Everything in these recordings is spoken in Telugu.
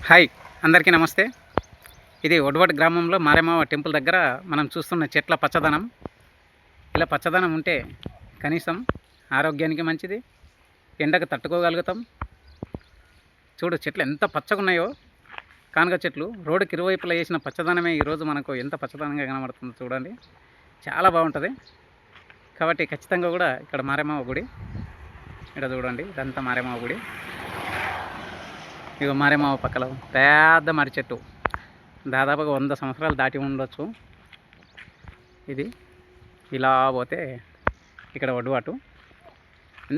హాయ్ అందరికీ నమస్తే. ఇది ఒడ్వడ్ గ్రామంలో మారేమావ టెంపుల్ దగ్గర మనం చూస్తున్న చెట్ల పచ్చదనం. ఇలా పచ్చదనం ఉంటే కనీసం ఆరోగ్యానికి మంచిది, ఎండకు తట్టుకోగలుగుతాం. చూడు చెట్లు ఎంత పచ్చగా ఉన్నాయో, కానుగ చెట్లు రోడ్డుకి ఇరువైపులా వేసిన పచ్చదనమే ఈరోజు మనకు ఎంత పచ్చదనంగా కనబడుతుందో చూడండి, చాలా బాగుంటుంది. కాబట్టి ఖచ్చితంగా కూడా ఇక్కడ మారేమావ గుడి, ఇక్కడ చూడండి ఇదంతా మారేమావ గుడి. ఇక మారేమావ పక్కల పెద్ద మర్రి చెట్టు, దాదాపుగా 100 సంవత్సరాలు దాటి ఉండొచ్చు. ఇది ఇలా పోతే ఇక్కడ ఒడ్డువాటు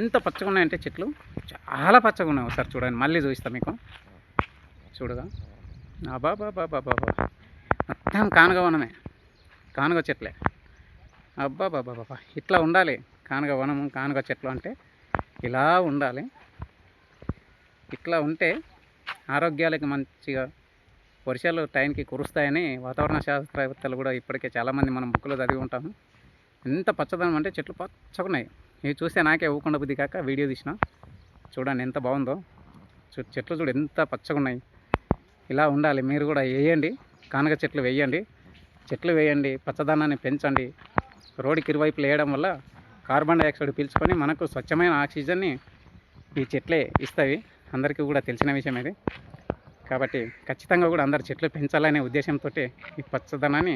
ఎంత పచ్చగా ఉన్నాయంటే చెట్లు చాలా పచ్చగా ఉన్నాయి. ఒకసారి చూడండి, మళ్ళీ చూపిస్తాను మీకు. చూడగా అబ్బాబాబాబాబా, మొత్తం కానుగ వనమే, కానుగ చెట్లే. అబ్బాబాబాబా, ఇట్లా ఉండాలి కానుగ వనము, కానుగ చెట్లు అంటే ఇలా ఉండాలి. ఇట్లా ఉంటే ఆరోగ్యాలకు మంచిగా, వర్షాలు టైంకి కురుస్తాయని వాతావరణ శాస్త్రవేత్తలు కూడా ఇప్పటికే చాలామంది మనం బుక్లో చదివి ఉంటాము. ఎంత పచ్చదనం అంటే చెట్లు పచ్చగా ఉన్నాయి. ఇవి చూస్తే నాకే ఊకుండా బుద్ధి కాక వీడియో తీసిన. చూడండి ఎంత బాగుందో, చెట్లు చూడు ఎంత పచ్చగా ఉన్నాయి. ఇలా ఉండాలి. మీరు కూడా వేయండి, కానుగ చెట్లు వేయండి, చెట్లు వేయండి, పచ్చదనాన్ని పెంచండి. రోడ్డుకి ఇరువైపులు వేయడం వల్ల కార్బన్ డైఆక్సైడ్ పీల్చుకొని మనకు స్వచ్ఛమైన ఆక్సిజన్ని ఈ చెట్లే ఇస్తాయి. అందరికీ కూడా తెలిసిన విషయం ఇది. కాబట్టి ఖచ్చితంగా కూడా అందరు చెట్లు పెంచాలనే ఉద్దేశంతో ఈ పచ్చదనాన్ని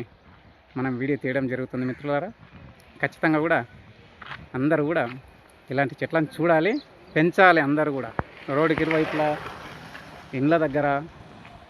మనం వీడియో తీయడం జరుగుతుంది మిత్రులారా. ఖచ్చితంగా కూడా అందరూ కూడా ఇలాంటి చెట్లను చూడాలి, పెంచాలి. అందరూ కూడా రోడ్డుకి ఇరువైపులా, ఇండ్ల దగ్గర,